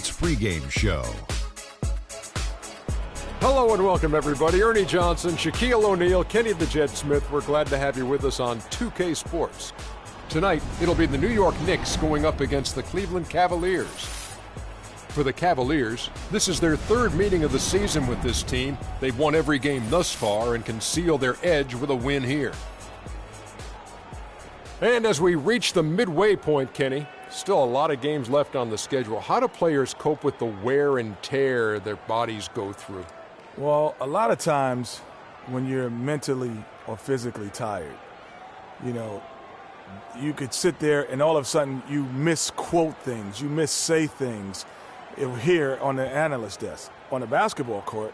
Pregame show. Hello and welcome, everybody. Ernie Johnson, Shaquille O'Neal, Kenny the Jet Smith. We're glad to have you with us on 2K Sports. Tonight, it'll be the New York Knicks going up against the Cleveland Cavaliers. For the Cavaliers, this is their third meeting of the season with this team. They've won every game thus far and can seal their edge with a win here. And as we reach the midway point, Kenny, still a lot of games left on the schedule. How do players cope with the wear and tear their bodies go through? Well, a lot of times when you're mentally or physically tired, you could sit there and all of a sudden you misquote things, you missay things here on the analyst desk. On the basketball court,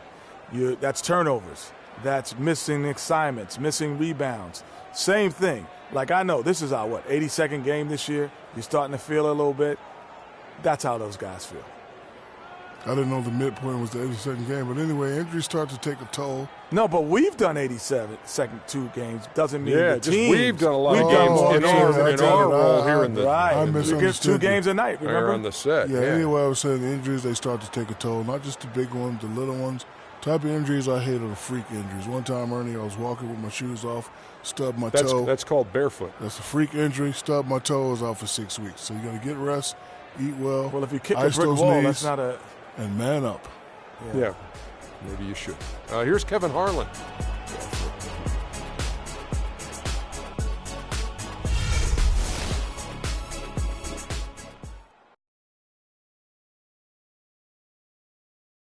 that's turnovers, that's missing assignments, missing rebounds. Same thing. Like, I know this is our, 82nd game this year. You're starting to feel it a little bit. That's how those guys feel. I didn't know the midpoint was the 82nd game. But anyway, injuries start to take a toll. No, but we've done 87 two games. Doesn't mean the teams. We've done a lot of games in our role here in the right. We get 2 games a night, remember? Here on the set. Yeah, anyway, I was saying the injuries, they start to take a toll. Not just the big ones, the little ones. Type of injuries I hate are the freak injuries. One time, Ernie, I was walking with my shoes off, stubbed my toe. That's called barefoot. That's a freak injury. Stubbed my toe, was out for 6 weeks. So you got to get rest, eat well. Well, if you kick a brick wall, knees, that's not a... And man up. Yeah, maybe you should. Here's Kevin Harlan.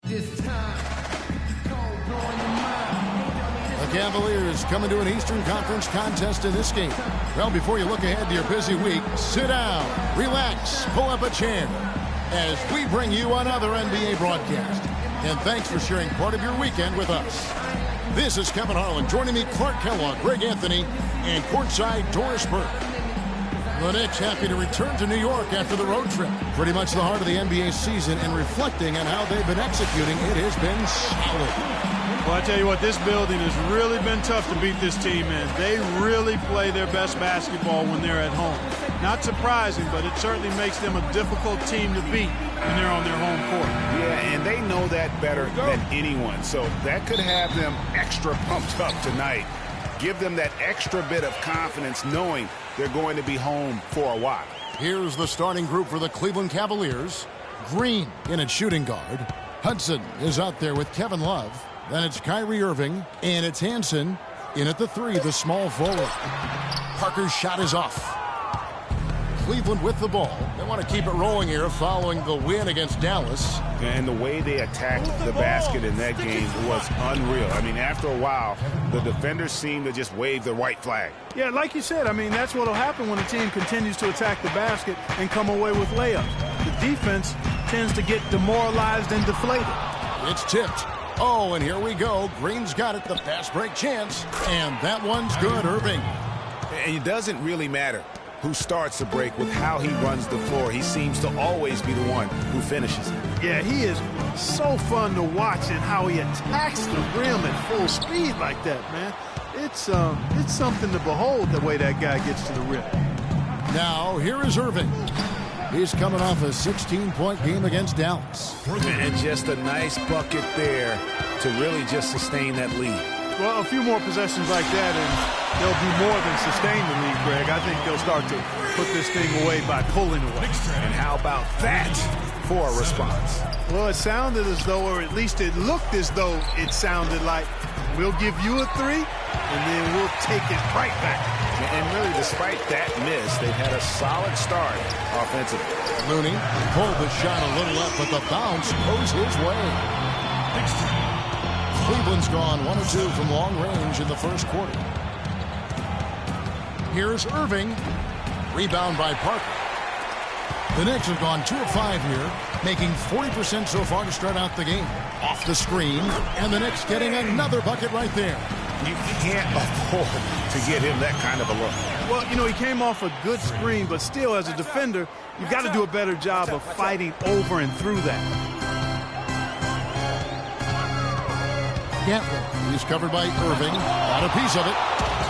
The Cavaliers coming to an Eastern Conference contest in this game. Well, before you look ahead to your busy week, sit down, relax, pull up a chair as we bring you another NBA broadcast. And thanks for sharing part of your weekend with us. This is Kevin Harlan. Joining me, Clark Kellogg, Greg Anthony, and courtside Doris Burke. The Knicks happy to return to New York after the road trip. Pretty much the heart of the NBA season, and reflecting on how they've been executing, it has been solid. Well, I tell you what, this building has really been tough to beat this team in. They really play their best basketball when they're at home. Not surprising, but it certainly makes them a difficult team to beat when they're on their home court. Yeah, and they know that better than anyone. So that could have them extra pumped up tonight. Give them that extra bit of confidence knowing they're going to be home for a while. Here's the starting group for the Cleveland Cavaliers. Green in at shooting guard. Hudson is out there with Kevin Love. Then it's Kyrie Irving, and it's Hansen in at the 3, the small forward. Parker's shot is off. Cleveland with the ball. They want to keep it rolling here following the win against Dallas. And the way they attacked the basket in that game was unreal. I mean, after a while, the defenders seemed to just wave the white flag. Yeah, like you said, I mean, that's what will happen when a team continues to attack the basket and come away with layups. The defense tends to get demoralized and deflated. It's tipped. Oh, and here we go. Green's got it, the fast break chance. And that one's good, Irving. And it doesn't really matter who starts the break with how he runs the floor. He seems to always be the one who finishes it. Yeah, he is so fun to watch and how he attacks the rim at full speed like that, man. It's something to behold the way that guy gets to the rim. Now, here is Irving. He's coming off a 16-point game against Dallas. And just a nice bucket there to really just sustain that lead. Well, a few more possessions like that, and they'll do more than sustain the lead, Greg. I think they'll start to put this thing away by pulling away. And how about that for a response? Well, it sounded as though, or at least it looked as though it sounded like, we'll give you a 3, and then we'll take it right back. And really, despite that miss, they've had a solid start offensively. Looney pulled the shot a little up, but the bounce goes his way. Cleveland's gone 1 of 2 from long range in the first quarter. Here's Irving. Rebound by Parker. The Knicks have gone 2 of 5 here, making 40% so far to start out the game. Off the screen, and the Knicks getting another bucket right there. You can't afford to get him that kind of a look. Well, you know, he came off a good screen, but still, as a defender, you've got to do a better job of fighting over and through that. Gatlin, he's covered by Irving. Got a piece of it,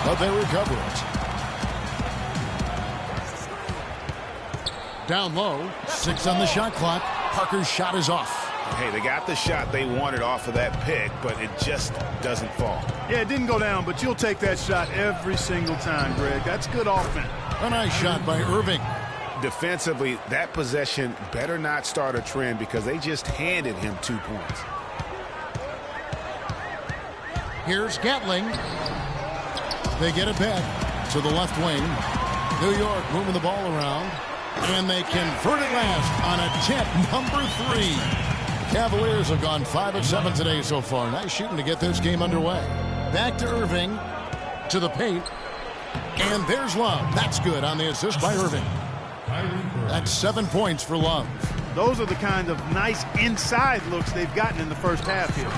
but they recover it. Down low, 6 on the shot clock. Parker's shot is off. Hey, they got the shot they wanted off of that pick, but it just doesn't fall. Yeah, it didn't go down, but you'll take that shot every single time, Greg. That's good offense. A nice shot by Irving. Defensively, that possession better not start a trend because they just handed him 2 points. Here's Gatling. They get it back to the left wing. New York moving the ball around. And they convert it last on attempt number 3. Cavaliers have gone 5 of 7 today so far. Nice shooting to get this game underway. Back to Irving. To the paint. And there's Love. That's good on the assist by Irving. That's 7 points for Love. Those are the kind of nice inside looks they've gotten in the first half here.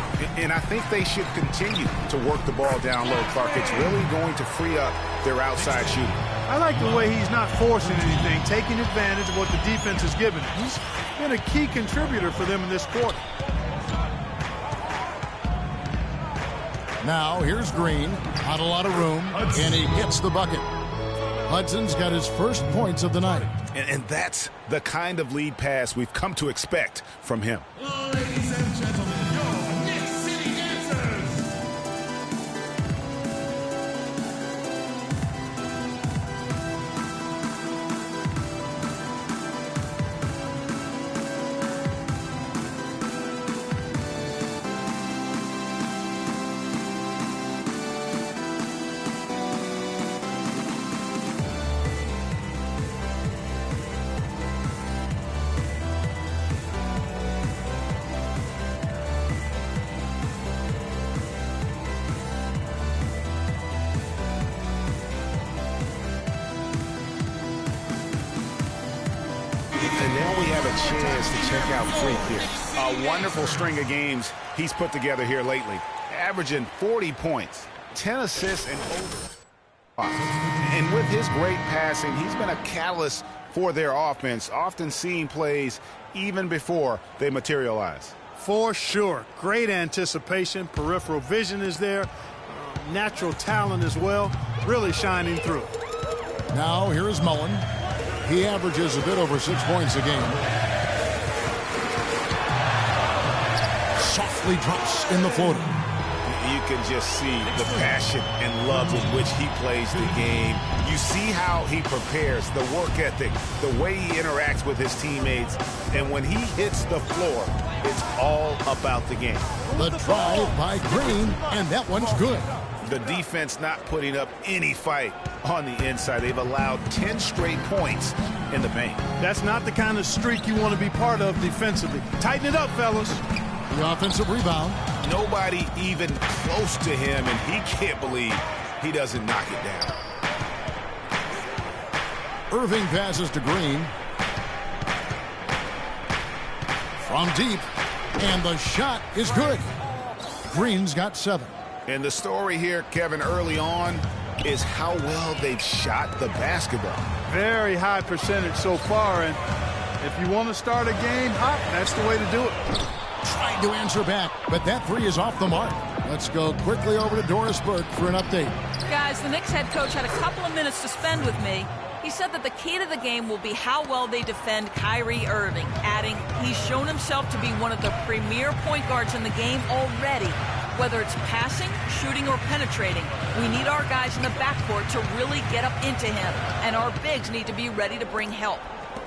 And I think they should continue to work the ball down low, Clark. It's really going to free up their outside shooting. I like the way he's not forcing anything, taking advantage of what the defense has given him. He's been a key contributor for them in this quarter. Now here's Green. Not a lot of room, and he hits the bucket. Hudson's got his first points of the night. And that's the kind of lead pass we've come to expect from him. Ladies and gentlemen, your Knicks City Dancers. And now we have a chance to check out Phrophet here. A wonderful string of games he's put together here lately. Averaging 40 points, 10 assists, and over. And with his great passing, he's been a catalyst for their offense, often seeing plays even before they materialize. For sure. Great anticipation. Peripheral vision is there. Natural talent as well. Really shining through. Now here is Mullen. He averages a bit over 6 points a game. Softly drops in the floater. You can just see the passion and love with which he plays the game. You see how he prepares, the work ethic, the way he interacts with his teammates. And when he hits the floor, it's all about the game. The drive by Green, and that one's good. The defense not putting up any fight on the inside. They've allowed 10 straight points in the paint. That's not the kind of streak you want to be part of defensively. Tighten it up, fellas. The offensive rebound. Nobody even close to him, and he can't believe he doesn't knock it down. Irving passes to Green. From deep, and the shot is good. Green's got 7. And the story here, Kevin, early on is how well they've shot the basketball. Very high percentage so far, and if you want to start a game hot, that's the way to do it. Trying to answer back, but that 3 is off the mark. Let's go quickly over to Doris Burke for an update. Guys, the Knicks head coach had a couple of minutes to spend with me. He said that the key to the game will be how well they defend Kyrie Irving, adding he's shown himself to be one of the premier point guards in the game already. Whether it's passing, shooting, or penetrating, we need our guys in the backcourt to really get up into him, and our bigs need to be ready to bring help.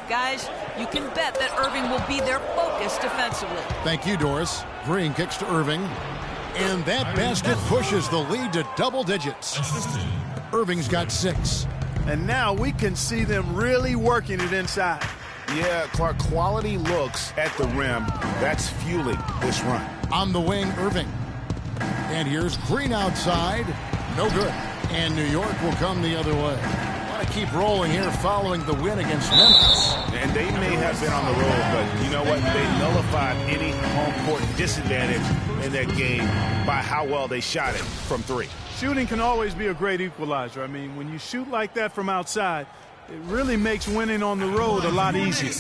Guys, you can bet that Irving will be their focus defensively. Thank you, Doris. Green kicks to Irving, and that basket pushes the lead to double digits. Irving's got 6. And now we can see them really working it inside. Yeah, Clark, quality looks at the rim. That's fueling this run. On the wing, Irving. And here's Green outside. No good. And New York will come the other way. Want to keep rolling here following the win against Memphis. And they may have been on the road, but you know what? They nullified any home court disadvantage in that game by how well they shot it from 3. Shooting can always be a great equalizer. I mean, when you shoot like that from outside, it really makes winning on the road a lot easier.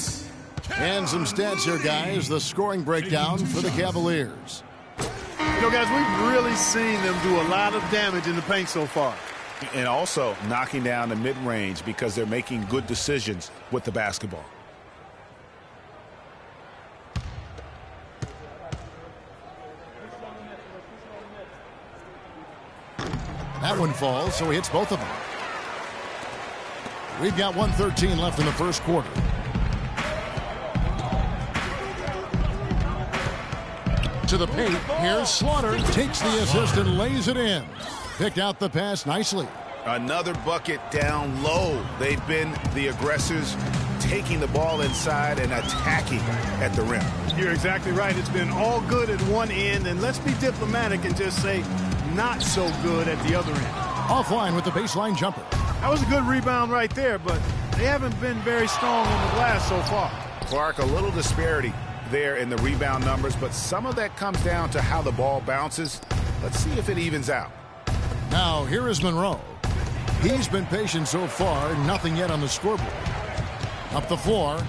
And some stats here, guys. The scoring breakdown for the Cavaliers. You know, guys, we've really seen them do a lot of damage in the paint so far. And also knocking down the mid-range because they're making good decisions with the basketball. That one falls, so he hits both of them. We've got 1:13 left in the first quarter. To the paint, here's Slaughter. Takes the assist and lays it in. Picked out the pass nicely. Another bucket down low. They've been the aggressors, taking the ball inside and attacking at the rim. You're exactly right. It's been all good at one end, and let's be diplomatic and just say not so good at the other end. Offline with the baseline jumper. That was a good rebound right there, but they haven't been very strong on the glass so far. Clark, a little disparity there in the rebound numbers, but some of that comes down to how the ball bounces. Let's see if it evens out. Now, here is Monroe. He's been patient so far, nothing yet on the scoreboard. Up the floor,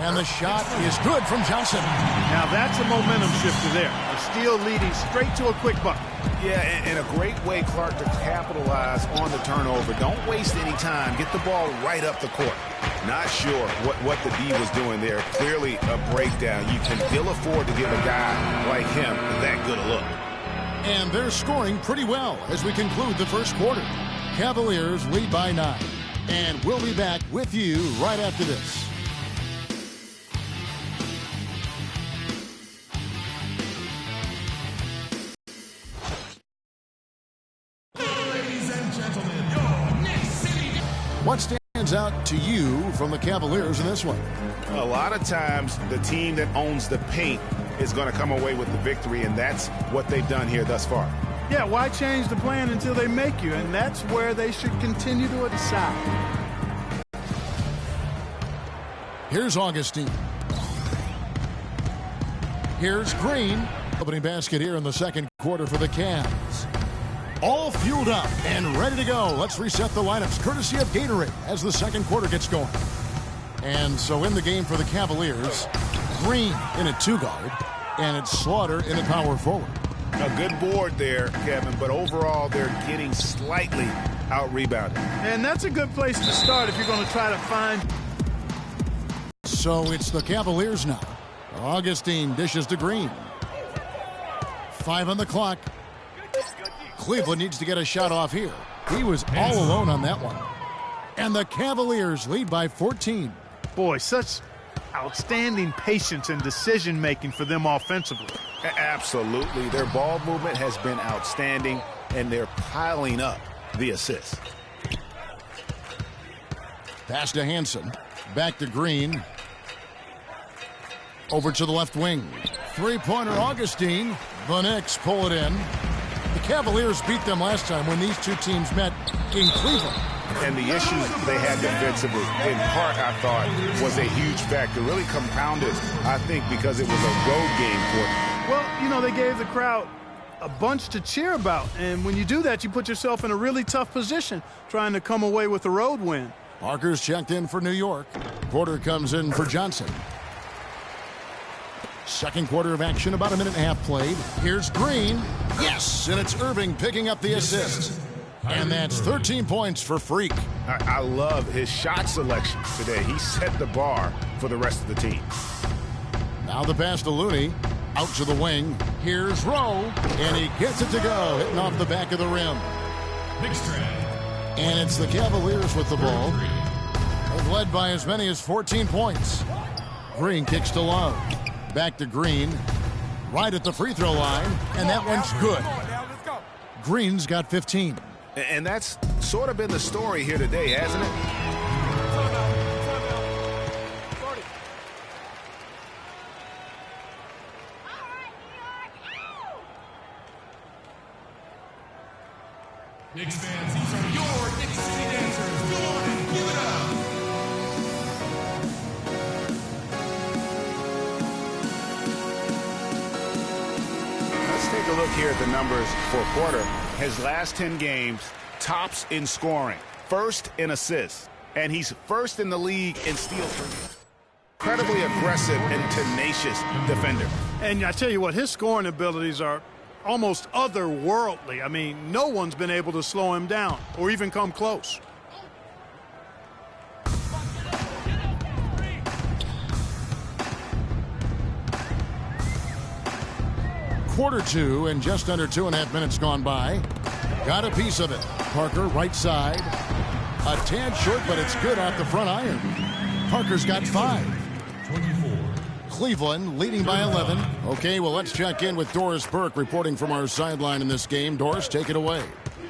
and the shot is good from Johnson. Now that's a momentum shifter there. A steal leading straight to a quick bucket. Yeah, and a great way, Clark, to capitalize on the turnover. Don't waste any time. Get the ball right up the court. Not sure what the D was doing there. Clearly a breakdown. You can ill afford to give a guy like him that good a look. And they're scoring pretty well as we conclude the first quarter. Cavaliers lead by 9. And we'll be back with you right after this. Ladies and gentlemen, your Knicks City. What stands out to you from the Cavaliers in this one? A lot of times the team that owns the paint is going to come away with the victory, and that's what they've done here thus far. Yeah, why change the plan until they make you? And that's where they should continue to decide. Here's Augustine. Here's Green. Opening basket here in the second quarter for the Cavs. All fueled up and ready to go. Let's reset the lineups courtesy of Gatorade as the second quarter gets going. And so in the game for the Cavaliers, Green in a two-guard, and it's Slaughter in a power forward. A good board there, Kevin, but overall they're getting slightly out-rebounded. And that's a good place to start if you're going to try to find... So it's the Cavaliers now. Augustine dishes to Green. 5 on the clock. Cleveland needs to get a shot off here. He was all alone on that one. And the Cavaliers lead by 14. Boy, such outstanding patience and decision-making for them offensively. Absolutely. Their ball movement has been outstanding, and they're piling up the assists. Pass to Hansen. Back to Green. Over to the left wing. Three-pointer Augustine. The Knicks pull it in. The Cavaliers beat them last time when these two teams met in Cleveland. And the issues they had defensively, in part, I thought, was a huge factor. Really compounded, I think, because it was a road game for them. Well, you know, they gave the crowd a bunch to cheer about. And when you do that, you put yourself in a really tough position trying to come away with a road win. Parker's checked in for New York. Porter comes in for Johnson. Second quarter of action, about a minute and a half played. Here's Green. Yes, and it's Irving picking up the assist. And that's 13 points for Freak. I love his shot selection today. He set the bar for the rest of the team. Now the pass to Looney. Out to the wing. Here's Rowe. And he gets it to go, hitting off the back of the rim. And it's the Cavaliers with the ball. They've led by as many as 14 points. Green kicks to Love. Back to Green. Right at the free throw line. And that one's good. Green's got 15. And that's sort of been the story here today, hasn't it? Knicks fans, these are your Knicks City dancers. Go on and give it up. Let's take a look here at the numbers for Porter. His last 10 games, tops in scoring, first in assists, and he's first in the league in steals per game. Incredibly aggressive and tenacious defender. And I tell you what, his scoring abilities are almost otherworldly. I mean, no one's been able to slow him down or even come close. Quarter two and just under 2.5 minutes gone by. got a piece of it. Parker, right side. A tad short, but it's good off the front iron. Parker's got 5. 24. Cleveland leading by 11. Okay, well, let's check in with Doris Burke reporting from our sideline in this game. Doris, take it away.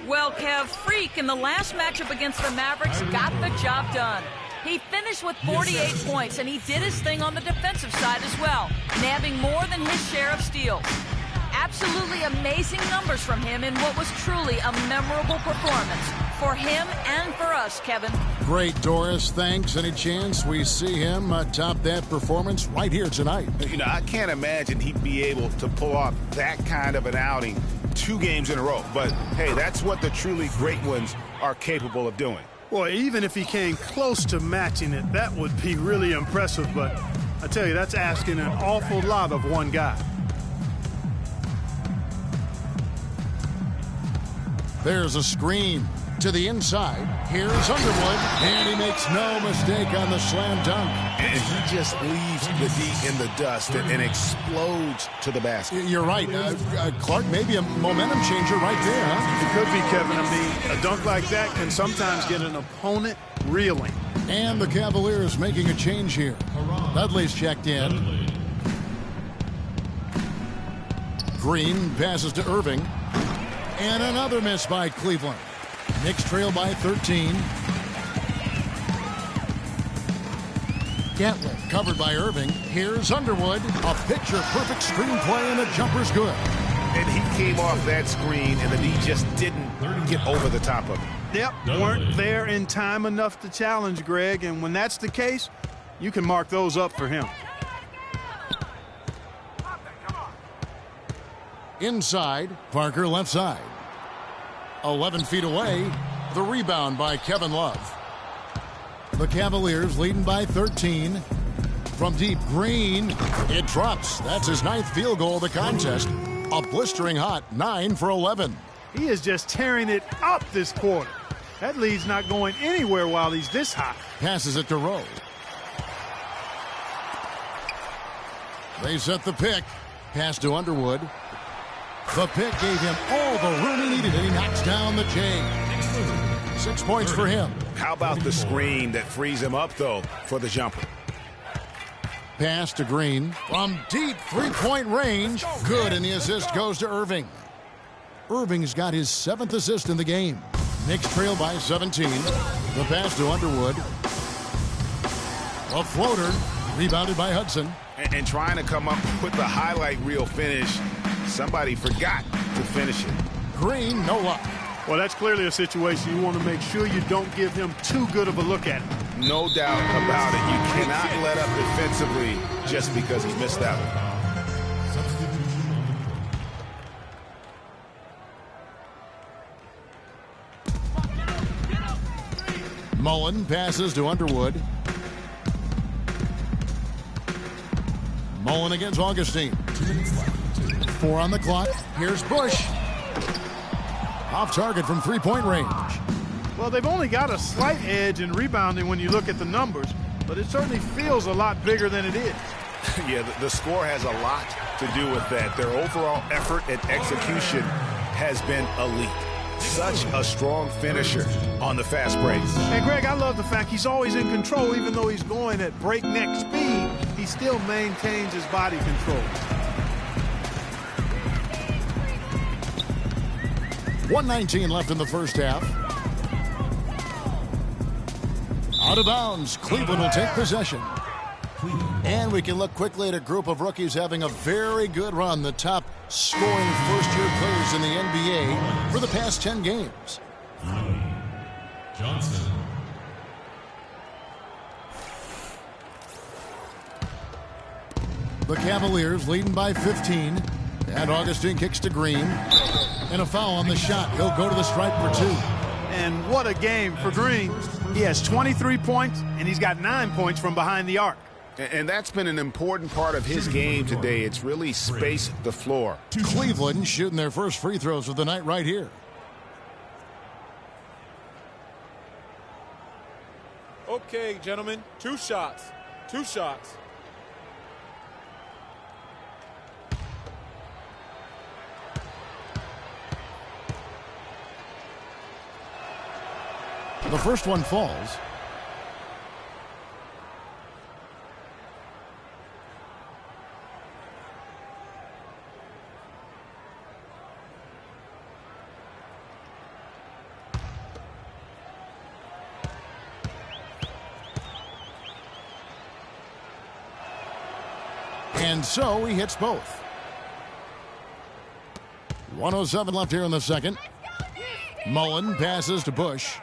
Well, Kev, Freak in the last matchup against the Mavericks got the job done. He finished with 48 points, and he did his thing on the defensive side as well, nabbing more than his share of steals. Absolutely amazing numbers from him in what was truly a memorable performance for him and for us, Kevin. Great, Doris. Thanks. Any chance we see him top that performance right here tonight? You know, I can't imagine he'd be able to pull off that kind of an outing 2 games in a row. But, hey, that's what the truly great ones are capable of doing. Boy, even if he came close to matching it, that would be really impressive. But I tell you, that's asking an awful lot of one guy. There's a screen to the inside. Here's Underwood, and he makes no mistake on the slam dunk. And he just leaves the D in the dust and explodes to the basket. You're right. Clark, maybe a momentum changer right there, huh? It could be, Kevin. I mean, a dunk like that can sometimes get an opponent reeling. And the Cavaliers making a change here. Dudley's checked in. Green passes to Irving. And another miss by Cleveland. Knicks trail by 13. Gatlin covered by Irving. Here's Underwood. A picture-perfect screenplay, and the jumper's good. And he came off that screen, and the D just didn't get over the top of it. Yep, weren't there in time enough to challenge Greg, and when that's the case, you can mark those up for him. Inside, Parker left side. 11 feet away, the rebound by Kevin Love. The Cavaliers leading by 13. From deep, Green, it drops. That's his 9th field goal of the contest. A blistering hot 9 for 11. He is just tearing it up this quarter. That lead's not going anywhere while he's this hot. Passes it to Rowe. They set the pick. Pass to Underwood. The pick gave him all the room he needed, and he knocks down the chain. 6 points for him. How about the screen that frees him up, though, for the jumper? Pass to Green. From deep three-point range. Good, and the assist goes to Irving. Irving's got his 7th assist in the game. Knicks trail by 17. The pass to Underwood. A floater. Rebounded by Hudson. And trying to come up with the highlight reel finish. Somebody forgot to finish it. Green, no luck. Well, that's clearly a situation you want to make sure you don't give him too good of a look at it. No doubt about it. You cannot let up defensively just because he missed that one. Mullen passes to Underwood. Mullen against Augustine. 4 on the clock. Here's Bush. Off target from three-point range. Well, they've only got a slight edge in rebounding when you look at the numbers, but it certainly feels a lot bigger than it is. Yeah, the score has a lot to do with that. Their overall effort and execution has been elite. Such a strong finisher on the fast break. And Greg, I love the fact he's always in control. Even though he's going at breakneck speed, he still maintains his body control. 1:19 left in the first half. Out of bounds. Cleveland will take possession. And we can look quickly at a group of rookies having a very good run. The top scoring first-year players in the NBA for the past 10 games. Johnson. The Cavaliers leading by 15. And Augustine kicks to Green. And a foul on the shot. He'll go to the stripe for 2. And what a game for Green. He has 23 points, and he's got 9 points from behind the arc. And that's been an important part of his game today. It's really spaced the floor. Cleveland shooting their first free throws of the night right here. Okay, gentlemen, 2 shots. 2 shots. The first one falls. And so he hits both. 1:07 left here in the second. Mullen passes to Bush.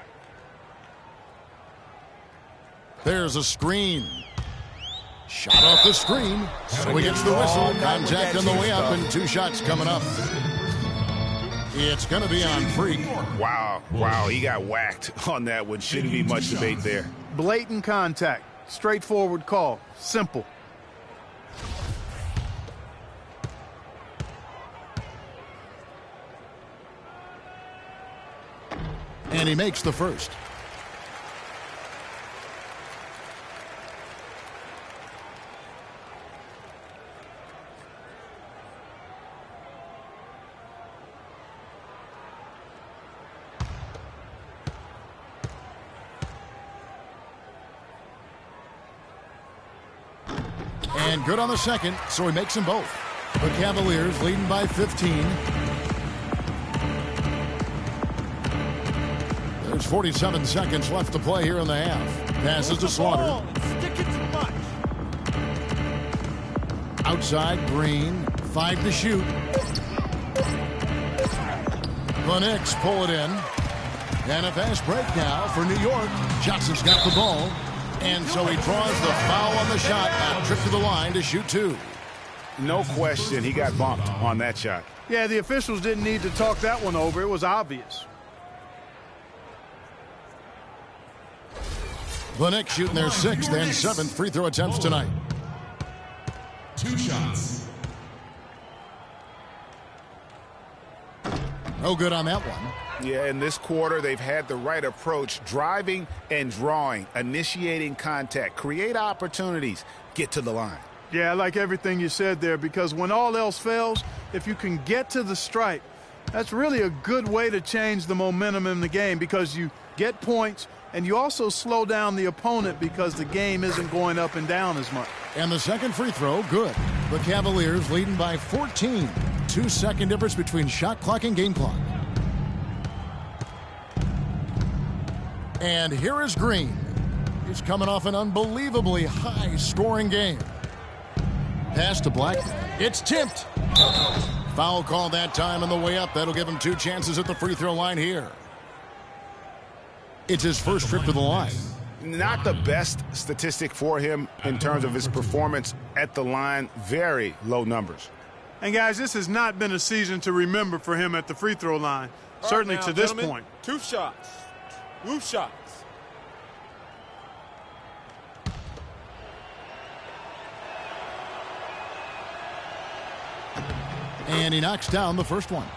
There's a screen. Shot off the screen. So he gets the whistle. Contact on the way up and 2 shots coming up. It's going to be on Freak. Wow, he got whacked on that one. Shouldn't be much debate there. Blatant contact. Straightforward call. Simple. And he makes the first. And good on the second, so he makes them both. The Cavaliers leading by 15. There's 47 seconds left to play here in the half. Passes to Slaughter. Outside, Green. 5 to shoot. The Knicks pull it in. And a fast break now for New York. Johnson's got the ball. And so he draws the foul on the shot. A trip to the line to shoot 2. No question, he got bumped on that shot. Yeah, the officials didn't need to talk that one over. It was obvious. The Knicks shooting their 6th and 7th free throw attempts tonight. 2 shots. No good on that one. Yeah, in this quarter, they've had the right approach, driving and drawing, initiating contact, create opportunities, get to the line. Yeah, I like everything you said there, because when all else fails, if you can get to the stripe, that's really a good way to change the momentum in the game, because you get points and you also slow down the opponent because the game isn't going up and down as much. And the second free throw, good. The Cavaliers leading by 14. 2-second difference between shot clock and game clock. And here is Green. He's coming off an unbelievably high-scoring game. Pass to Black. It's tipped. Foul call that time on the way up. That'll give him 2 chances at the free throw line here. It's his first trip to the line. Not the best statistic for him in terms of his performance at the line. Very low numbers. And, guys, this has not been a season to remember for him at the free throw line, certainly to this point. 2 shots. 2 shots. And he knocks down the first one.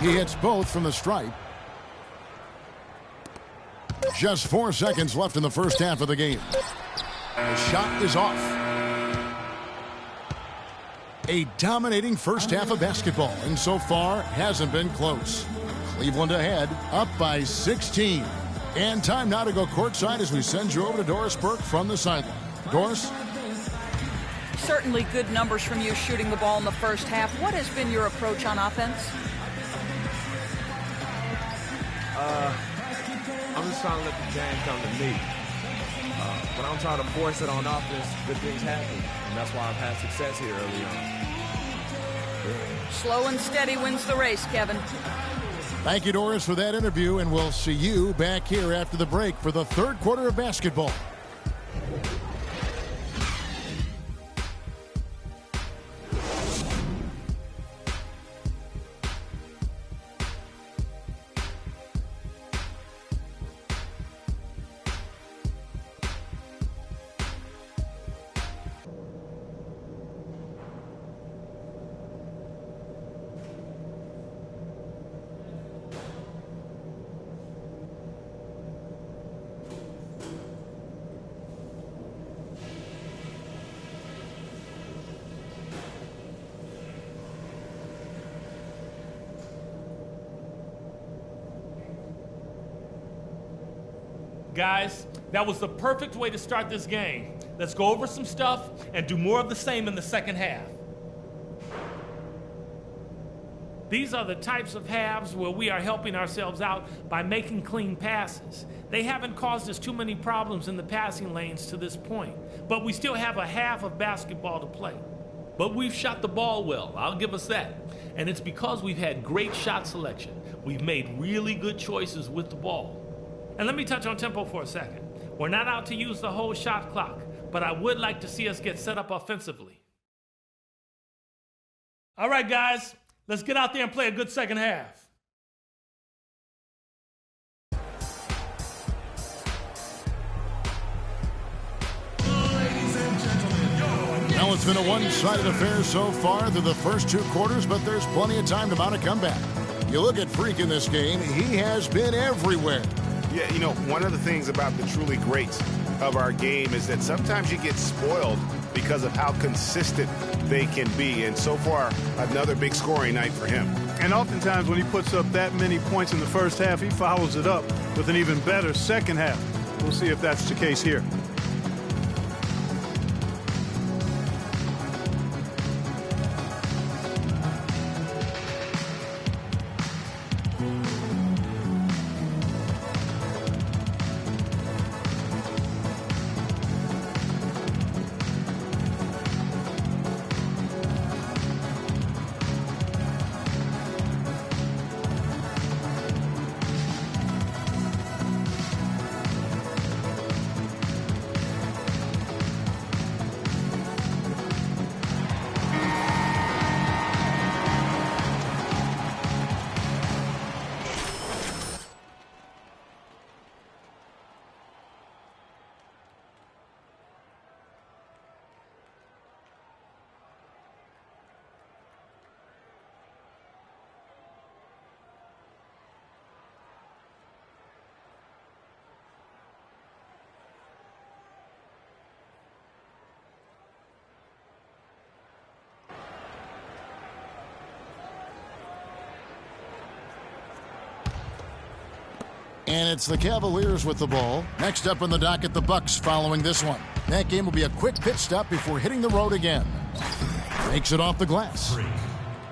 He hits both from the stripe. Just 4 seconds left in the first half of the game. The shot is off. A dominating first half of basketball, and so far hasn't been close. Cleveland ahead, up by 16. And time now to go courtside as we send you over to Doris Burke from the sideline. Doris? Certainly good numbers from you shooting the ball in the first half. What has been your approach on offense? I'm just trying to let the game come to me. When I'm trying to force it on offense, good things happen. And that's why I've had success here early on. Slow and steady wins the race, Kevin. Thank you, Doris, for that interview, and we'll see you back here after the break for the third quarter of basketball. guys. That was the perfect way to start this game. Let's go over some stuff and do more of the same in the second half. These are the types of halves where we are helping ourselves out by making clean passes. They haven't caused us too many problems in the passing lanes to this point, but we still have a half of basketball to play. But we've shot the ball well, I'll give us that. And it's because we've had great shot selection. We've made really good choices with the ball. And let me touch on tempo for a second. We're not out to use the whole shot clock, but I would like to see us get set up offensively. All right, guys, let's get out there and play a good second half. Well, it's been a one-sided affair so far through the first 2 quarters, but there's plenty of time to mount a comeback. You look at Freak in this game, he has been everywhere. Yeah, you know, one of the things about the truly greats of our game is that sometimes you get spoiled because of how consistent they can be. And so far, another big scoring night for him. And oftentimes when he puts up that many points in the first half, he follows it up with an even better second half. We'll see if that's the case here. And it's the Cavaliers with the ball. Next up on the docket, the Bucks following this one. That game will be a quick pit stop before hitting the road again. Makes it off the glass.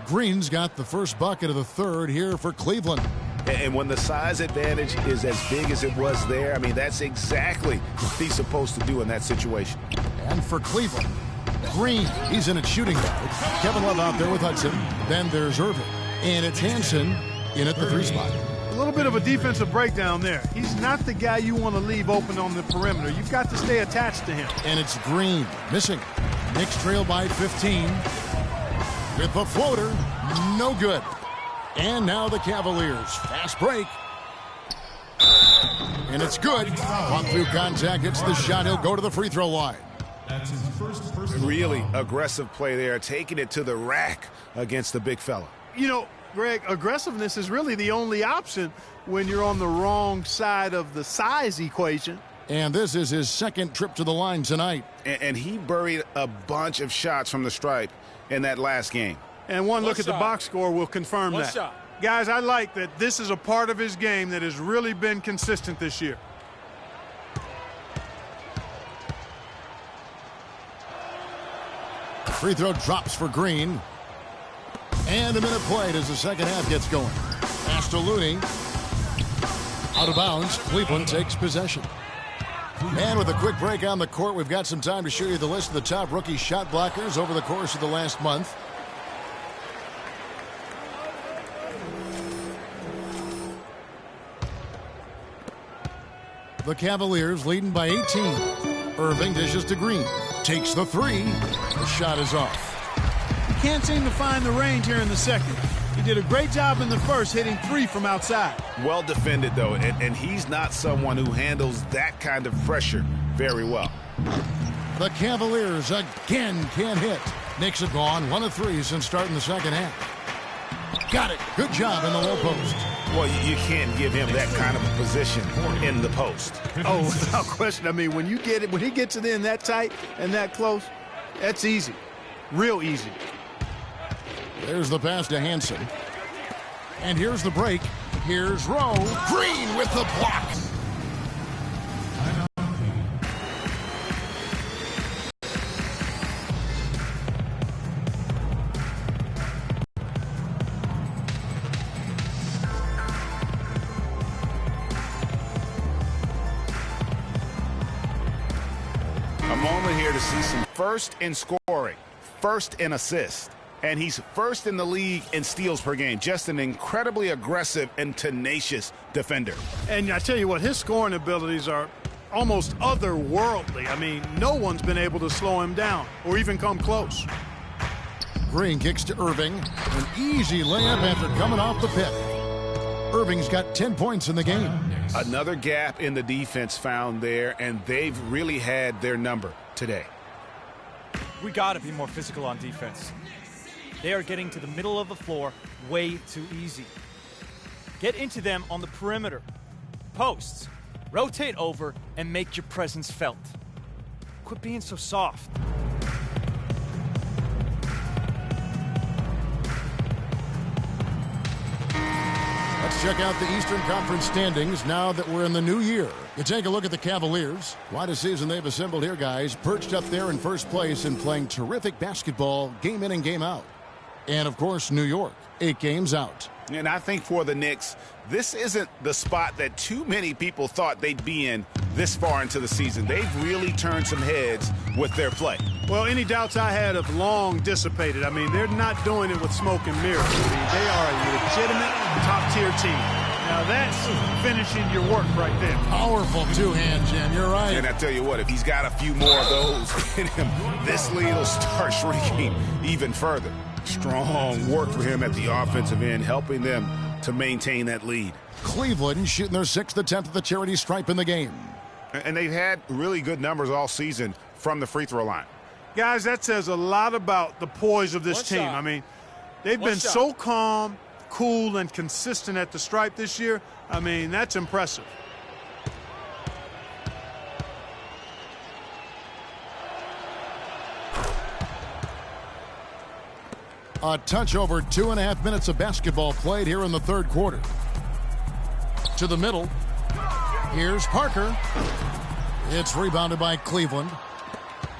Green's got the first bucket of the third here for Cleveland. And when the size advantage is as big as it was there, I mean, that's exactly what he's supposed to do in that situation. And for Cleveland, Green, he's in at shooting guard. Kevin Love out there with Hudson. Then there's Irving. And it's Hansen in at the 3 spot. A little bit of a defensive breakdown there. He's not the guy you want to leave open on the perimeter. You've got to stay attached to him. And it's Green missing. Knicks trail by 15. With the floater, no good. And now the Cavaliers. Fast break. And it's good. Walk through contact, hits the shot. He'll go to the free throw line. That's his first Really aggressive play there, taking it to the rack against the big fella. You know, Greg, aggressiveness is really the only option when you're on the wrong side of the size equation. And this is his second trip to the line tonight. And he buried a bunch of shots from the stripe in that last game. And one look at the box score will confirm that. shot. Guys, I like that this is a part of his game that has really been consistent this year. Free throw drops for Green. And a minute played as the second half gets going. Pass to Looney. Out of bounds. Cleveland takes possession. And with a quick break on the court, we've got some time to show you the list of the top rookie shot blockers over the course of the last month. The Cavaliers leading by 18. Irving dishes to Green. Takes the 3. The shot is off. Can't seem to find the range here in the second. He did a great job in the first, hitting 3 from outside. Well defended, though, and he's not someone who handles that kind of pressure very well. The Cavaliers again can't hit. Knicks have gone 1 of 3 since starting the second half. Got it. Good job in the low post. Well, you can't give him that kind of a position in the post. Oh, without question. I mean, when he gets it in that tight and that close, that's easy. Real easy. There's the pass to Hansen. And here's the break. Here's Rowe. Green with the block. to see some first in scoring, first in assists, and he's first in the league in steals per game. Just an incredibly aggressive and tenacious defender. And I tell you what, his scoring abilities are almost otherworldly. I mean, no one's been able to slow him down or even come close. Green kicks to Irving. An easy layup after coming off the pick. Irving's got 10 points in the game. Another gap in the defense found there, and they've really had their number today. We got to be more physical on defense. They are getting to the middle of the floor way too easy. Get into them on the perimeter. Posts. Rotate over and make your presence felt. Quit being so soft. Let's check out the Eastern Conference standings now that we're in the new year. You take a look at the Cavaliers. Quite a season they've assembled here, guys. Perched up there in first place and playing terrific basketball game in and game out. And, of course, New York, 8 games out. And I think for the Knicks, this isn't the spot that too many people thought they'd be in this far into the season. They've really turned some heads with their play. Well, any doubts I had have long dissipated. I mean, they're not doing it with smoke and mirrors. I mean, they are a legitimate top-tier team. Now, that's finishing your work right there. Powerful two-hand jam. You're right. And I tell you what, if he's got a few more of those in him, this lead will start shrinking even further. Strong work for him at the offensive end, helping them to maintain that lead. Cleveland shooting their 6th attempt at the charity stripe in the game. And they've had really good numbers all season from the free throw line. Guys, that says a lot about the poise of this team. I mean, they've been so calm, cool, and consistent at the stripe this year. I mean, that's impressive. A touch over 2.5 minutes of basketball played here in the third quarter. To the middle. Here's Parker. It's rebounded by Cleveland.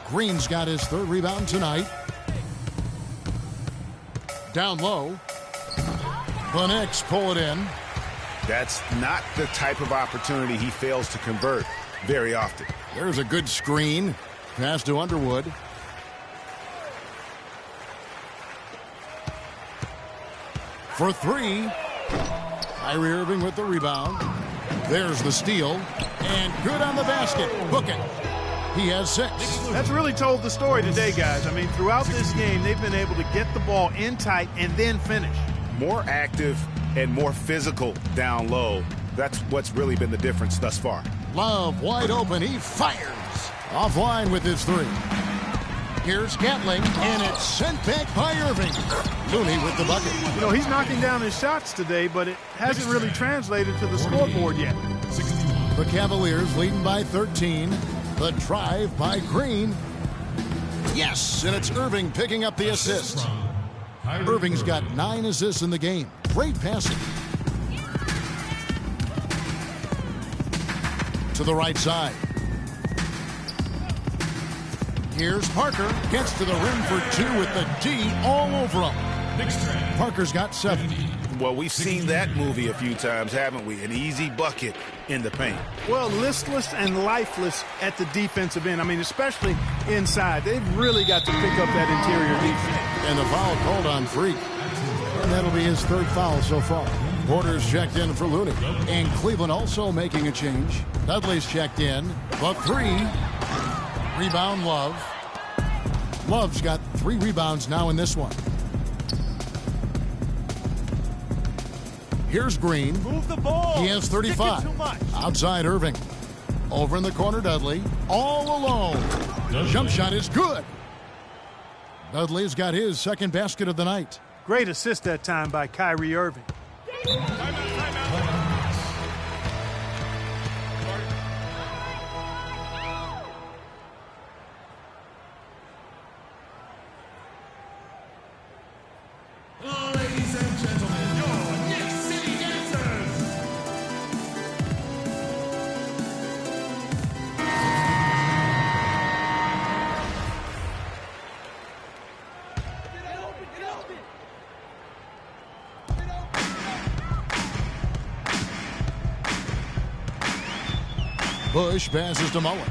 Green's got his 3rd rebound tonight. Down low. The Knicks pull it in. That's not the type of opportunity he fails to convert very often. There's a good screen. Pass to Underwood. For 3. Kyrie Irving with the rebound. There's the steal. And good on the basket. Book it. He has 6. That's really told the story today, guys. I mean, throughout this game, they've been able to get the ball in tight and then finish. More active and more physical down low. That's what's really been the difference thus far. Love wide open. He fires. Offline with his 3. Here's Gatling, and it's sent back by Irving. Looney with the bucket. You know, he's knocking down his shots today, but it hasn't really translated to the scoreboard yet. The Cavaliers leading by 13. The drive by Green. Yes, and it's Irving picking up the assist. Irving's got 9 assists in the game. Great passing. To the right side. Here's Parker. Gets to the rim for 2 with the D all over him. Parker's got 7. Well, we've seen that movie a few times, haven't we? An easy bucket in the paint. Well, listless and lifeless at the defensive end. I mean, especially inside. They've really got to pick up that interior defense. And the foul called on Freak. And that'll be his 3rd foul so far. Porter's checked in for Looney. And Cleveland also making a change. Dudley's checked in. The 3. Rebound Love. Love's got 3 rebounds now in this one. Here's Green. Move the ball. He has 35. Outside Irving. Over in the corner, Dudley. All alone. The jump shot is good. Dudley's got his 2nd basket of the night. Great assist that time by Kyrie Irving. Ladies and gentlemen, your Knicks City Dancers. Bush passes to Mullen.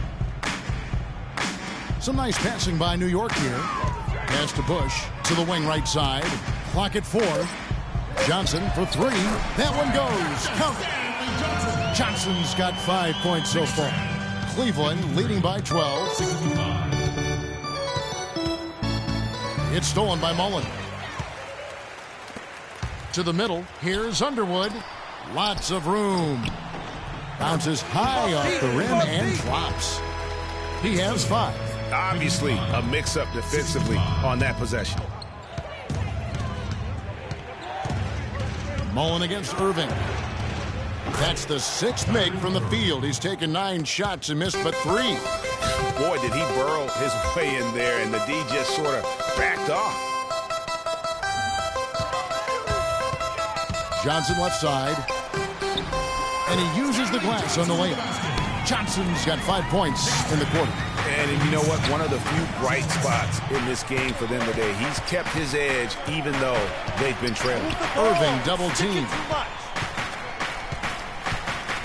Some nice passing by New York here. Pass to Bush to the wing right side. Clock at 4. Johnson for 3. That one goes. Count it. Johnson's got 5 points so far. Cleveland leading by 12. It's stolen by Mullen. To the middle. Here's Underwood. Lots of room. Bounces high off the rim and drops. He has 5. Obviously, a mix-up defensively on that possession. Mullen against Irving. That's the 6th make from the field. He's taken 9 shots and missed but 3. Boy, did he burrow his way in there, and the D just sort of backed off. Johnson left side. And he uses the glass on the layup. Johnson's got 5 points in the quarter. And you know what? One of the few bright spots in this game for them today. He's kept his edge even though they've been trailing. Irving double team.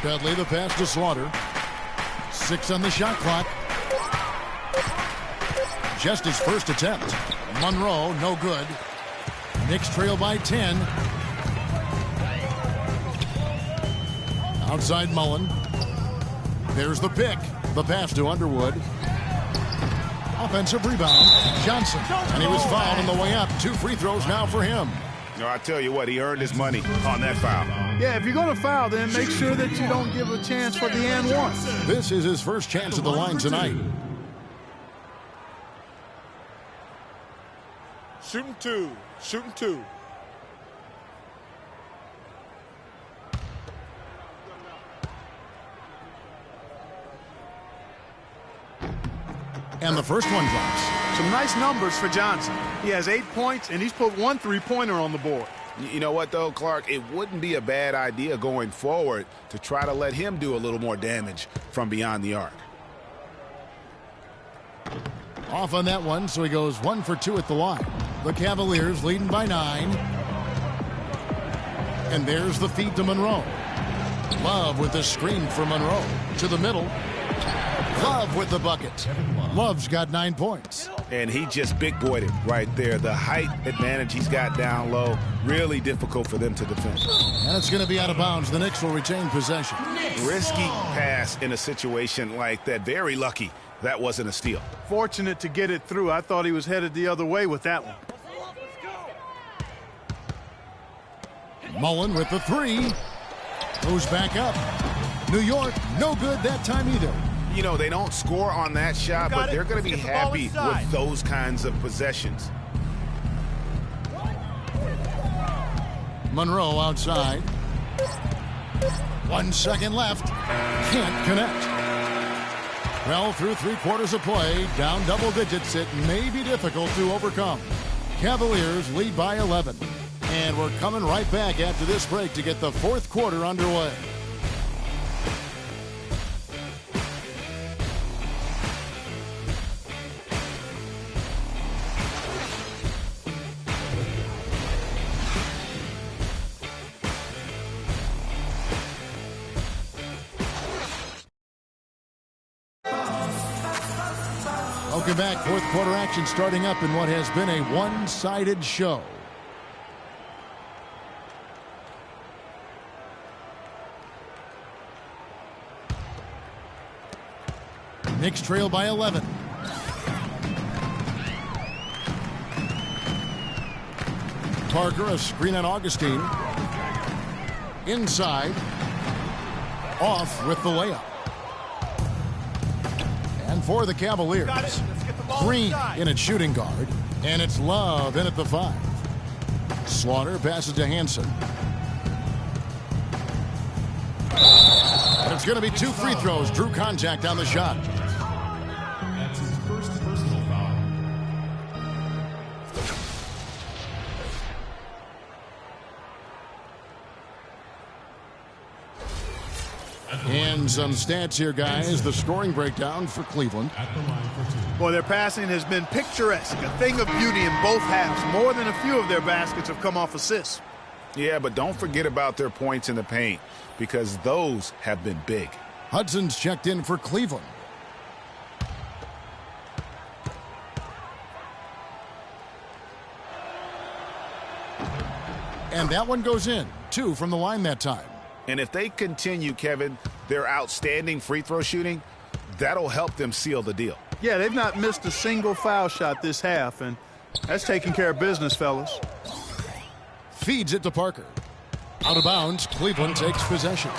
Dudley the pass to Slaughter. 6 on the shot clock. Just his first attempt. Monroe, no good. Knicks trail by 10. Outside Mullen. There's the pick. The pass to Underwood. Offensive rebound. Johnson. And he was fouled on the way up. 2 free throws now for him. No, I tell you what, he earned his money on that foul. Yeah, if you're going to foul, then make sure that you don't give a chance for the and one. This is his first chance at the line tonight. Shooting 2. Shooting 2. And the first one drops. Some nice numbers for Johnson. He has 8 points, and he's put 1 3-pointer on the board. You know what, though, Clark? It wouldn't be a bad idea going forward to try to let him do a little more damage from beyond the arc. Off on that one, so he goes 1 for 2 at the line. The Cavaliers leading by 9. And there's the feed to Monroe. Love with the screen for Monroe. To the middle. Love with the bucket. Love's got 9 points. And he just big-boyed it right there. The height advantage he's got down low, really difficult for them to defend. And it's going to be out of bounds. The Knicks will retain possession. Risky pass in a situation like that. Very lucky that wasn't a steal. Fortunate to get it through. I thought he was headed the other way with that one. Mullen with the 3. Goes back up. New York, no good that time either. You know, they don't score on that shot, but they're going to be happy with those kinds of possessions. Monroe outside. 1 second left. Can't connect. Well, through 3 quarters of play, down double digits, it may be difficult to overcome. Cavaliers lead by 11. And we're coming right back after this break to get the 4th quarter underway. Welcome back. 4th quarter action starting up in what has been a one-sided show. Knicks trail by 11. Parker, a screen on Augustine. Inside. Off with the layup. And for the Cavaliers, Green in at shooting guard. And it's Love in at the 5. Slaughter passes to Hansen. And it's going to be 2 free throws. Drew contact on the shot. That's his first personal foul. And some stats here, guys. The scoring breakdown for Cleveland. Boy, their passing has been picturesque. A thing of beauty in both halves. More than a few of their baskets have come off assists. Yeah, but don't forget about their points in the paint, because those have been big. Hudson's checked in for Cleveland. And that one goes in. 2 from the line that time. And if they continue, Kevin, their outstanding free throw shooting, that'll help them seal the deal. Yeah, they've not missed a single foul shot this half, and that's taking care of business, fellas. Feeds it to Parker. Out of bounds, Cleveland takes possession.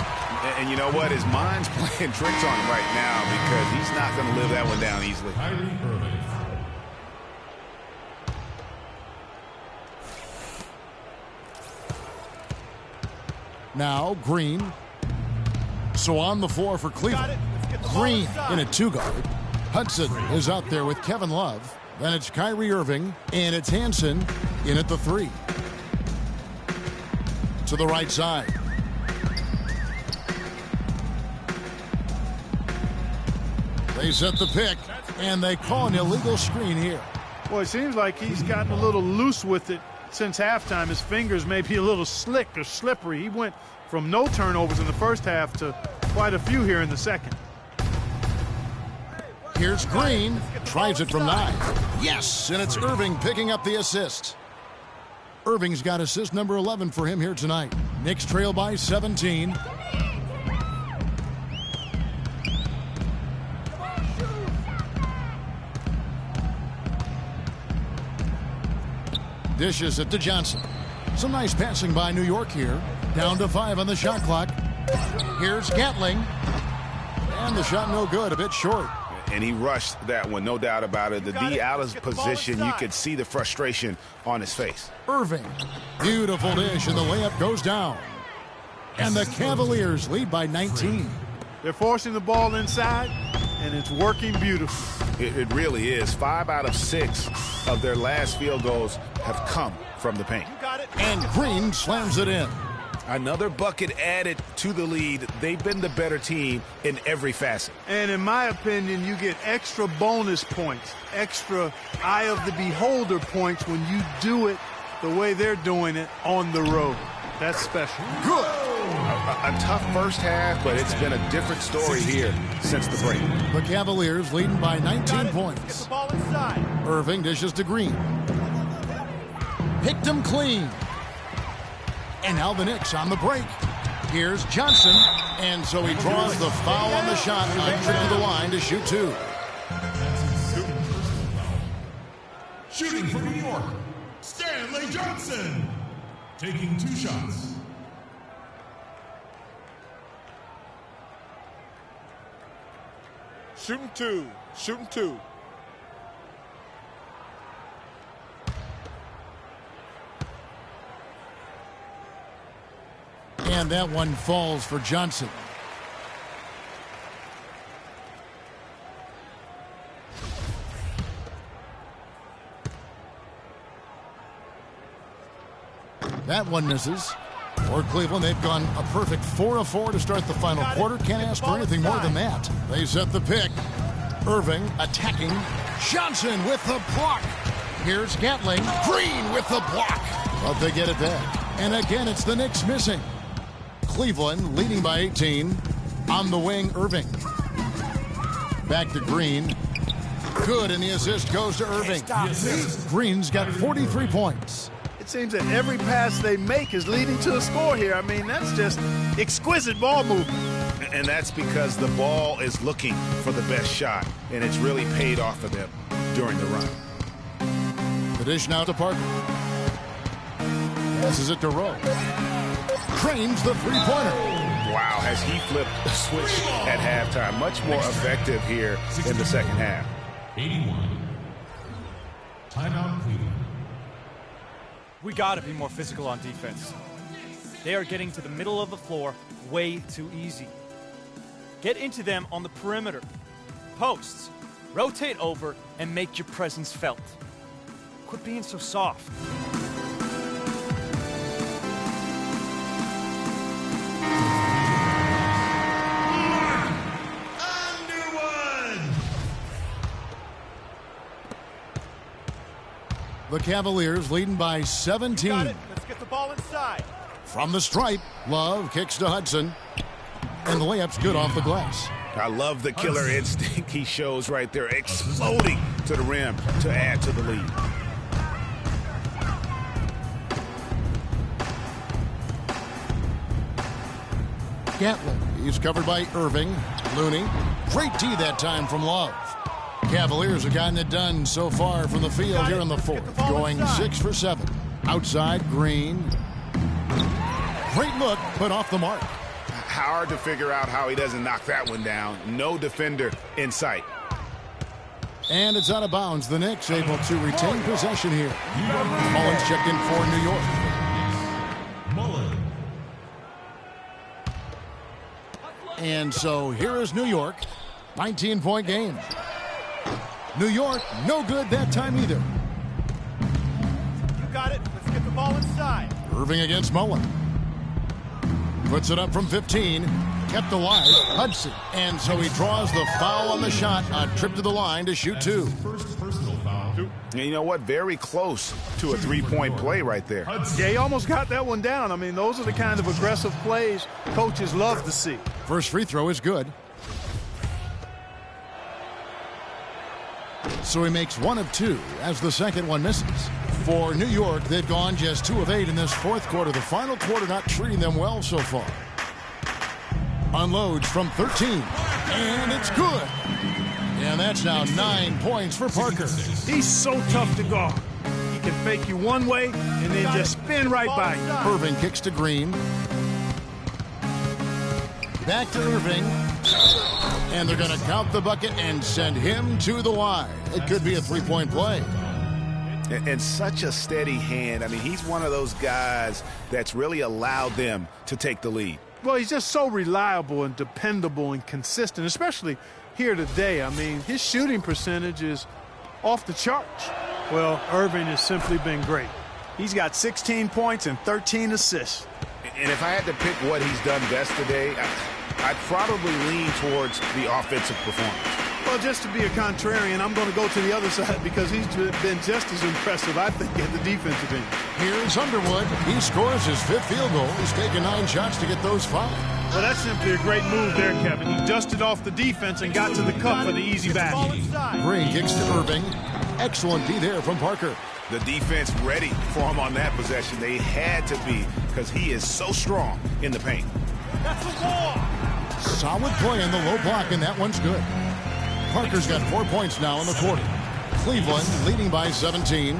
And you know what? His mind's playing tricks on him right now because he's not going to live that one down easily. Now Green. So on the floor for Cleveland. Green in a 2-guard. Hudson is out there with Kevin Love. Then it's Kyrie Irving, and it's Hansen in at the 3. To the right side. They set the pick, and they call an illegal screen here. Well, it seems like he's gotten a little loose with it since halftime. His fingers may be a little slick or slippery. He went from no turnovers in the first half to quite a few here in the second. Here's Green. Tries it from 9. Yes, and it's Irving picking up the assist. Irving's got assist number 11 for him here tonight. Knicks trail by 17. Dishes it to Johnson. Some nice passing by New York here. Down to 5 on the shot clock. Here's Gatling. And the shot no good, a bit short. And he rushed that one, no doubt about it. The D out of position, you could see the frustration on his face. Irving. Beautiful dish, and the layup goes down. And the Cavaliers lead by 19. They're forcing the ball inside, and it's working beautifully. It really is. 5 out of 6 of their last field goals have come from the paint. And Green slams it in. Another bucket added to the lead. They've been the better team in every facet. And in my opinion, you get extra bonus points, extra eye of the beholder points when you do it the way they're doing it on the road. That's special. Good. A tough first half, but it's been a different story here since the break. The Cavaliers leading by 19 points. Get the ball inside. Irving dishes to Green. Picked him clean. And now the Knicks on the break. Here's Johnson. And so he draws the foul on the shot. On trip to the line to shoot 2. Shooting for New York, Stanley Johnson. Taking 2 shots. Shooting 2. Shooting 2. And that one falls for Johnson. That one misses. For Cleveland, they've gone a perfect 4 of 4 to start the final quarter. Can't ask for anything more than that. They set the pick. Irving attacking. Johnson with the block. Here's Gatling. Green with the block. But they get it back. And again, it's the Knicks missing. Cleveland leading by 18. On the wing, Irving. Back to Green. Good, and the assist goes to Irving. Green's got 43 points. It seems that every pass they make is leading to a score here. I mean, that's just exquisite ball movement. And that's because the ball is looking for the best shot, and it's really paid off for them during the run. The dish now to Parker. Passes it to Rowe. Cranes the three-pointer. Wow, has he flipped the switch at halftime. Much more effective here in the second half. 81. Timeout, Cleveland. We got to be more physical on defense. They are getting to the middle of the floor way too easy. Get into them on the perimeter. Posts. Rotate over and make your presence felt. Quit being so soft. The Cavaliers leading by 17. Let's get the ball inside. From the stripe, Love kicks to Hudson. And the layup's good off the glass. I love the killer instinct he shows right there, exploding to the rim to add to the lead. Gatlin. He's covered by Irving. Looney. Great D that time from Love. Cavaliers have gotten it done so far from the field here in the fourth. Going 6 for 7. Outside, Green. Great look, but off the mark. Hard to figure out how he doesn't knock that one down. No defender in sight. And it's out of bounds. The Knicks able to retain possession here. Mullins checked in for New York. Mullen. And so here is New York. 19-point game. New York, no good that time either. You got it. Let's get the ball inside. Irving against Mullen. Puts it up from 15. Kept alive. Hudson. And so he draws the foul on the shot. A trip to the line to shoot 2. First personal foul. And you know what? Very close to a three-point play right there. Yeah, he almost got that one down. I mean, those are the kind of aggressive plays coaches love to see. First free throw is good. So he makes 1 of 2 as the second one misses. For New York, they've gone just 2 of 8 in this fourth quarter. The final quarter not treating them well so far. Unloads from 13. And it's good. And that's now 9 points for Parker. He's so tough to guard. He can fake you one way and then just spin right by you. Irving kicks to Green. Back to Irving. And they're going to count the bucket and send him to the line. It could be a 3-point play. And such a steady hand. I mean, he's one of those guys that's really allowed them to take the lead. Well, he's just so reliable and dependable and consistent, especially here today. I mean, his shooting percentage is off the charts. Well, Irving has simply been great. He's got 16 points and 13 assists. And if I had to pick what he's done best today, I'd probably lean towards the offensive performance. Well, just to be a contrarian, I'm going to go to the other side because he's been just as impressive, I think, at the defensive end. Here's Underwood. He scores his 5th field goal. He's taken 9 shots to get those 5. Well, that's simply a great move there, Kevin. He dusted off the defense and got to the cup for the easy basket. Green kicks to Irving. Excellent D there from Parker. The defense ready for him on that possession. They had to be because he is so strong in the paint. That's the ball. Solid play in the low block, and that one's good. Parker's got 4 points now in the quarter. Cleveland leading by 17.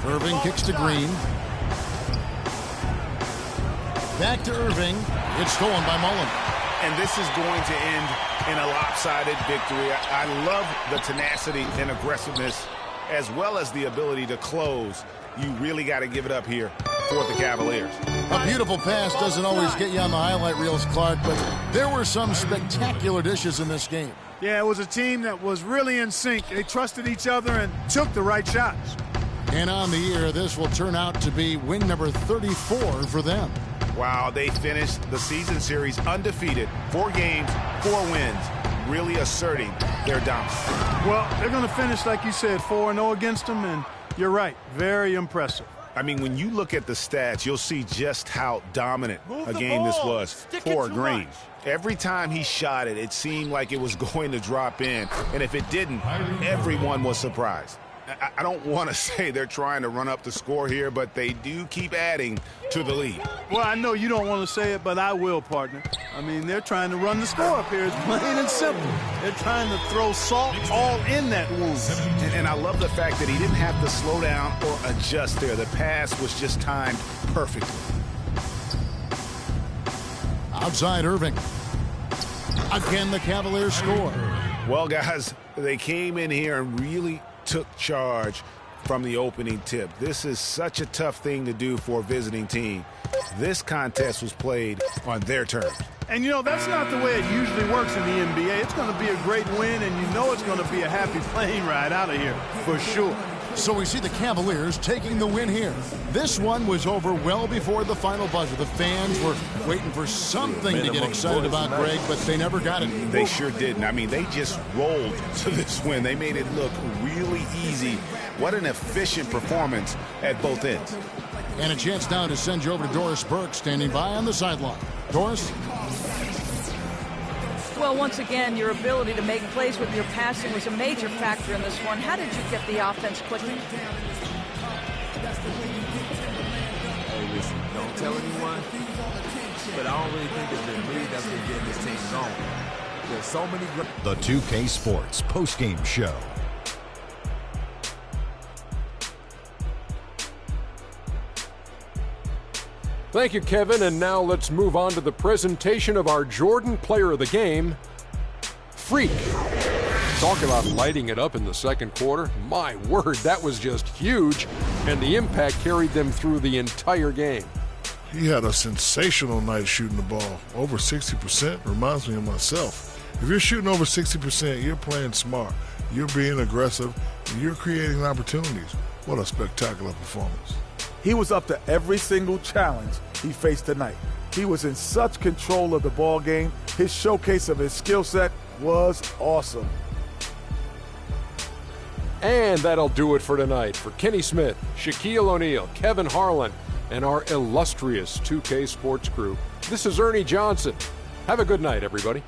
Irving kicks to Green. Back to Irving. It's stolen by Mullen. And this is going to end in a lopsided victory. I love the tenacity and aggressiveness as well as the ability to close. You really got to give it up here for the Cavaliers. A beautiful pass doesn't always get you on the highlight reels, Clark, but there were some spectacular dishes in this game. Yeah, it was a team that was really in sync. They trusted each other and took the right shots. And on the year, this will turn out to be win number 34 for them. Wow, they finished the season series undefeated. 4 games, 4 wins, really asserting their dominance. Well, they're going to finish, like you said, 4-0 against them, and you're right, very impressive. I mean, when you look at the stats, you'll see just how dominant a game this was for Green. Every time he shot it, it seemed like it was going to drop in. And if it didn't, everyone was surprised. I don't want to say they're trying to run up the score here, but they do keep adding to the lead. Well, I know you don't want to say it, but I will, partner. I mean, they're trying to run the score up here. It's plain and simple. They're trying to throw salt all in that wound. And I love the fact that he didn't have to slow down or adjust there. The pass was just timed perfectly. Outside Irving. Again, the Cavaliers score. Well, guys, they came in here and really took charge from the opening tip. This is such a tough thing to do for a visiting team. This contest was played on their terms. And, you know, that's not the way it usually works in the NBA. It's going to be a great win, and you know it's going to be a happy plane ride out of here for sure. So we see the Cavaliers taking the win here. This one was over well before the final buzzer. The fans were waiting for something to get excited about, Greg, but they never got it. They sure didn't. I mean, they just rolled to this win. They made it look really easy. What an efficient performance at both ends. And a chance now to send you over to Doris Burke, standing by on the sideline. Doris? Well, once again, your ability to make plays with your passing was a major factor in this one. How did you get the offense clicking? Hey, listen, don't tell anyone. but I don't really think it's been me that's been getting this team going. There's so many. The 2K Sports postgame show. Thank you, Kevin. And now let's move on to the presentation of our Jordan Player of the Game, Freak. Talk about lighting it up in the second quarter. My word, that was just huge. And the impact carried them through the entire game. He had a sensational night shooting the ball. Over 60% reminds me of myself. If you're shooting over 60%, you're playing smart. You're being aggressive, and you're creating opportunities. What a spectacular performance. He was up to every single challenge he faced tonight. He was in such control of the ball game. His showcase of his skill set was awesome. And that'll do it for tonight. For Kenny Smith, Shaquille O'Neal, Kevin Harlan, and our illustrious 2K Sports crew, this is Ernie Johnson. Have a good night, everybody.